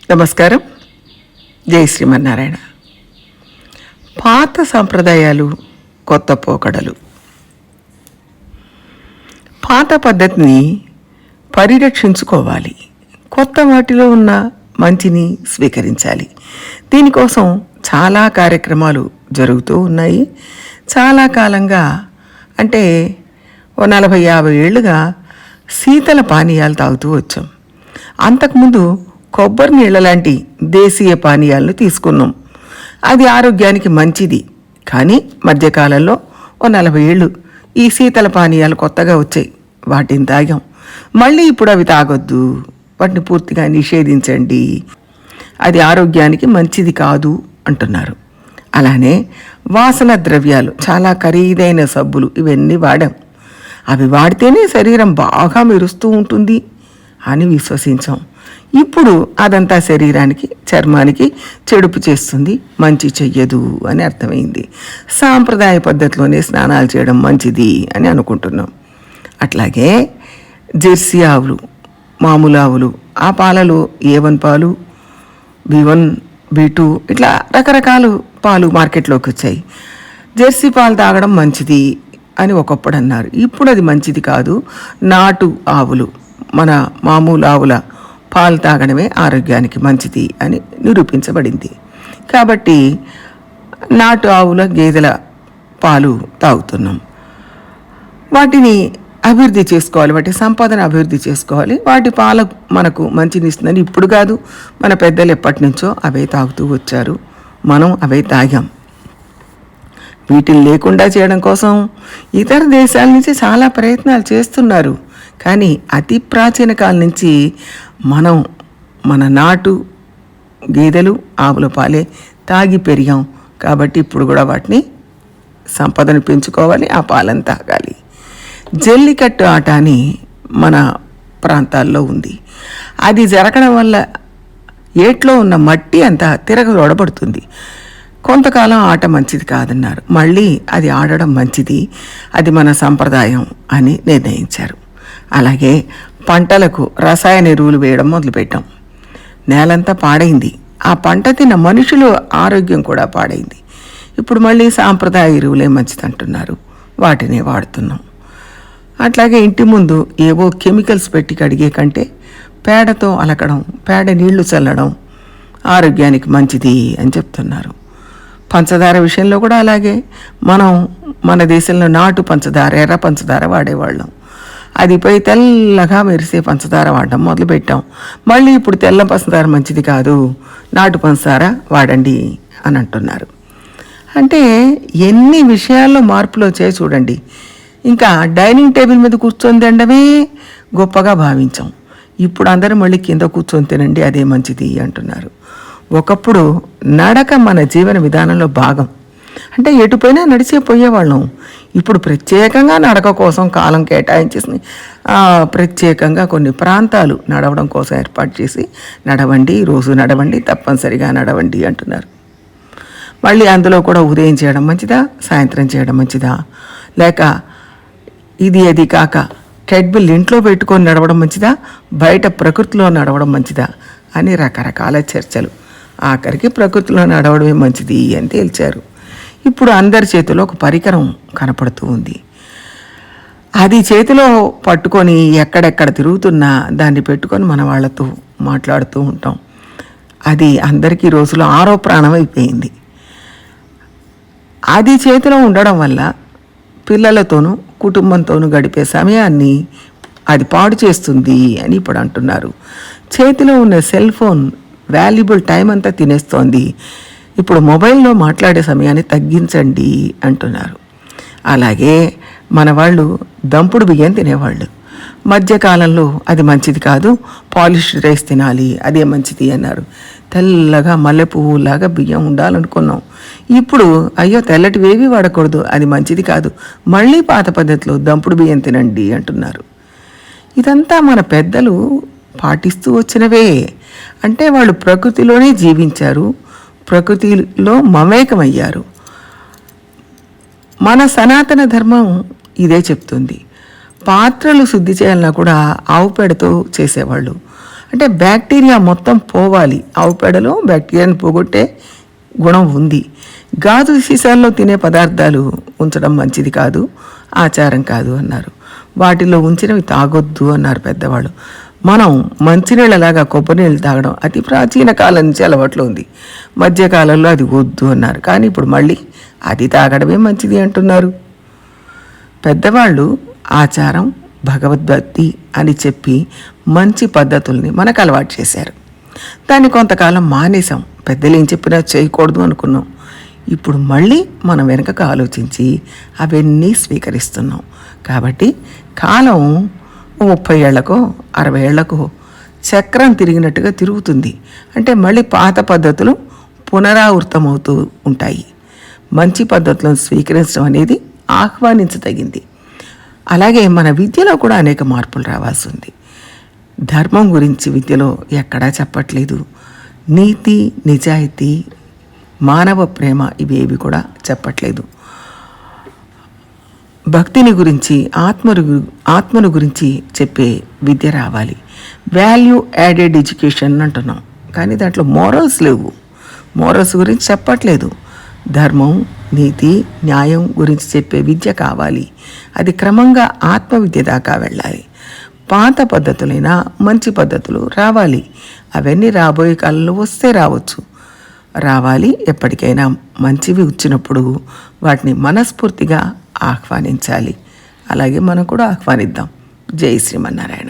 నమస్కారం. జై శ్రీమన్నారాయణ. పాత సాంప్రదాయాలు, కొత్త పోకడలు. పాత పద్ధతిని పరిరక్షించుకోవాలి, కొత్త వాటిలో ఉన్న మంచిని స్వీకరించాలి. దీనికోసం చాలా కార్యక్రమాలు జరుగుతూ ఉన్నాయి. చాలా కాలంగా, అంటే 40-50 ఏళ్ళుగా శీతల పానీయాలు తాగుతూ వచ్చాం. అంతకుముందు కొబ్బరి నీళ్ళ లాంటి దేశీయ పానీయాలను తీసుకున్నాం. అది ఆరోగ్యానికి మంచిది. కానీ మధ్యకాలంలో 40 ఏళ్ళు ఈ శీతల పానీయాలు కొత్తగా వచ్చాయి, వాటిని తాగాం. మళ్ళీ ఇప్పుడు అవి తాగొద్దు, వాటిని పూర్తిగా నిషేధించండి, అది ఆరోగ్యానికి మంచిది కాదు అంటున్నారు. అలానే వాసన ద్రవ్యాలు, చాలా ఖరీదైన సబ్బులు, ఇవన్నీ వాడాం. అవి వాడితేనే శరీరం బాగా మెరుస్తూ ఉంటుంది అని విశ్వసించాం. ఇప్పుడు అదంతా శరీరానికి, చర్మానికి చెడుపు చేస్తుంది, మంచి చెయ్యదు అని అర్థమైంది. సాంప్రదాయ పద్ధతిలోనే స్నానాలు చేయడం మంచిది అని అనుకుంటున్నాం. అట్లాగే జెర్సీ ఆవులు, మామూలు ఆవులు, ఆ పాలలో A1 పాలు, B1, B2 ఇట్లా రకరకాల పాలు మార్కెట్లోకి వచ్చాయి. జెర్సీ పాలు తాగడం మంచిది అని ఒకప్పుడు అన్నారు. ఇప్పుడు అది మంచిది కాదు. నాటు ఆవులు, మన మామూలు ఆవుల పాలు తాగడమే ఆరోగ్యానికి మంచిది అని నిరూపించబడింది. కాబట్టి నాటు ఆవుల, గేదెల పాలు తాగుతున్నాం. వాటిని అభివృద్ధి చేసుకోవాలి, వాటి సంపాదన అభివృద్ధి చేసుకోవాలి. వాటి పాల మనకు మంచిని ఇస్తుందని ఇప్పుడు కాదు, మన పెద్దలు ఎప్పటి నుంచో అవే తాగుతూ వచ్చారు, మనం అవే తాగాం. వీటిని లేకుండా చేయడం కోసం ఇతర దేశాల నుంచి చాలా ప్రయత్నాలు చేస్తున్నారు. కానీ అతి ప్రాచీన కాలం నుంచి మనం మన నాటు గేదెలు, ఆవుల పాలే తాగి పెరిగాం. కాబట్టి ఇప్పుడు కూడా వాటిని సంపదను పెంచుకోవాలి, ఆ పాలను తాగాలి. జల్లికట్టు ఆట అని మన ప్రాంతాల్లో ఉంది. అది జరగడం వల్ల ఏట్లో ఉన్న మట్టి అంతా తిరగదోడబడుతుంది. కొంతకాలం ఆట మంచిది కాదన్నారు, మళ్ళీ అది ఆడడం మంచిది, అది మన సంప్రదాయం అని నిర్ణయించారు. అలాగే పంటలకు రసాయన ఎరువులు వేయడం మొదలుపెట్టాం. నేలంతా పాడైంది, ఆ పంట తిన్న మనుషుల ఆరోగ్యం కూడా పాడైంది. ఇప్పుడు మళ్ళీ సాంప్రదాయ ఎరువులే మంచిదంటున్నారు, వాటినే వాడుతున్నాం. అట్లాగే ఇంటి ముందు ఏవో కెమికల్స్ పెట్టి కడిగే కంటే పేడతో అలకడం, పేడ నీళ్లు చల్లడం ఆరోగ్యానికి మంచిది అని చెప్తున్నారు. పంచదార విషయంలో కూడా అలాగే. మనం మన దేశంలో నాటు పంచదార, ఎర్ర పంచదార వాడేవాళ్ళం. అది పోయి తెల్లగా మెరిసే పంచదార వాడడం మొదలుపెట్టాం. మళ్ళీ ఇప్పుడు తెల్ల పంచదార మంచిది కాదు, నాటు పంచదార వాడండి అని అంటున్నారు. అంటే ఎన్ని విషయాల్లో మార్పులు వచ్చాయో చూడండి. ఇంకా డైనింగ్ టేబుల్ మీద కూర్చొని తినడమే గొప్పగా భావించాం. ఇప్పుడు అందరూ మళ్ళీ కింద కూర్చొని తినండి, అదే మంచిది అంటున్నారు. ఒకప్పుడు నడక మన జీవన విధానంలో భాగం. అంటే ఎటుపోయినా నడిచే పోయేవాళ్ళం. ఇప్పుడు ప్రత్యేకంగా నడక కోసం కాలం కేటాయించేసి ప్రత్యేకంగా కొన్ని ప్రాంతాలు నడవడం కోసం ఏర్పాటు చేసి నడవండి, రోజు నడవండి, తప్పనిసరిగా నడవండి అంటున్నారు. మళ్ళీ అందులో కూడా ఉదయం చేయడం మంచిదా, సాయంత్రం చేయడం మంచిదా, లేక ఇది అది కాక ట్రెడ్మిల్ ఇంట్లో పెట్టుకొని నడవడం మంచిదా, బయట ప్రకృతిలో నడవడం మంచిదా అని రకరకాల చర్చలు. ఆఖరికి ప్రకృతిలో నడవడమే మంచిది అని తేల్చారు. ఇప్పుడు అందరి చేతిలో ఒక పరికరం కనపడుతూ ఉంది. అది చేతిలో పట్టుకొని ఎక్కడెక్కడ తిరుగుతున్నా దాన్ని పెట్టుకొని మన వాళ్ళతో మాట్లాడుతూ ఉంటాం. అది అందరికీ రోజులో ఆరో ప్రాణం అయిపోయింది. అది చేతిలో ఉండడం వల్ల పిల్లలతోనూ కుటుంబంతోనూ గడిపే సమయాన్ని అది పాడు చేస్తుంది అని ఇప్పుడు అంటున్నారు. చేతిలో ఉన్న సెల్ ఫోన్ వాల్యుబుల్ టైం అంతా తినేస్తోంది. ఇప్పుడు మొబైల్లో మాట్లాడే సమయాన్ని తగ్గించండి అంటున్నారు. అలాగే మన వాళ్ళు దంపుడు బియ్యం తినేవాళ్ళు. మధ్యకాలంలో అది మంచిది కాదు, పాలిష్డ్ రైస్ తినాలి, అదే మంచిది అన్నారు. తెల్లగా మల్లె పువ్వులాగా బియ్యం ఉండాలనుకున్నాం. ఇప్పుడు అయ్యో తెల్లటివేవి వాడకూడదు, అది మంచిది కాదు, మళ్ళీ పాత పద్ధతిలో దంపుడు బియ్యం తినండి అంటున్నారు. ఇదంతా మన పెద్దలు పాటిస్తూ వచ్చినవే. అంటే వాళ్ళు ప్రకృతిలోనే జీవించారు, ప్రకృతిలో మమేకమయ్యారు. మన సనాతన ధర్మం ఇదే చెప్తుంది. పాత్రలు శుద్ధి చేయాలన్నా కూడా ఆవు పేడతో చేసేవాళ్ళు. అంటే బ్యాక్టీరియా మొత్తం పోవాలి. ఆవు పేడలో బ్యాక్టీరియాని పోగొట్టే గుణం ఉంది. గాజు సీసాల్లో తినే పదార్థాలు ఉంచడం మంచిది కాదు, ఆచారం కాదు అన్నారు. వాటిలో ఉంచినవి తాగొద్దు అన్నారు పెద్దవాళ్ళు. మనం మంచినీళ్ళలాగా కొబ్బరి నీళ్ళు తాగడం అతి ప్రాచీన కాలం నుంచి అలవాట్లో ఉంది. మధ్యకాలంలో అది వద్దు అన్నారు, కానీ ఇప్పుడు మళ్ళీ అది తాగడమే మంచిది అంటున్నారు. పెద్దవాళ్ళు ఆచారం, భగవద్భక్తి అని చెప్పి మంచి పద్ధతుల్ని మనకు అలవాటు చేశారు. దాన్ని కొంతకాలం మానేసాం, పెద్దలు ఏం చెప్పినా చేయకూడదు అనుకున్నాం. ఇప్పుడు మళ్ళీ మనం వెనకకు ఆలోచించి అవన్నీ స్వీకరిస్తున్నాం. కాబట్టి కాలం 30 ఏళ్లకో 60 ఏళ్లకో చక్రం తిరిగినట్టుగా తిరుగుతుంది. అంటే మళ్ళీ పాత పద్ధతులు పునరావృతమవుతూ ఉంటాయి. మంచి పద్ధతులను స్వీకరించడం అనేది ఆహ్వానించదగింది. అలాగే మన విద్యలో కూడా అనేక మార్పులు రావాల్సి ఉంది. ధర్మం గురించి విద్యలో ఎక్కడా చెప్పట్లేదు. నీతి, నిజాయితీ, మానవ ప్రేమ ఇవేవి కూడా చెప్పట్లేదు. భక్తిని గురించి, ఆత్మను గురించి చెప్పే విద్య రావాలి. వాల్యూ యాడెడ్ ఎడ్యుకేషన్ అంటున్నాం, కానీ దాంట్లో మోరల్స్ లేవు. మోరల్స్ గురించి చెప్పట్లేదు. ధర్మం, నీతి, న్యాయం గురించి చెప్పే విద్య కావాలి. అది క్రమంగా ఆత్మవిద్య దాకా వెళ్ళాలి. పాత పద్ధతులైనా మంచి పద్ధతులు రావాలి. అవన్నీ రాబోయే కాలంలో వస్తే రావాలి. ఎప్పటికైనా మంచివి వచ్చినప్పుడు వాటిని మనస్ఫూర్తిగా ఆహ్వానించాలి. అలాగే మనం కూడా ఆహ్వానిద్దాం. జై శ్రీమన్నారాయణ.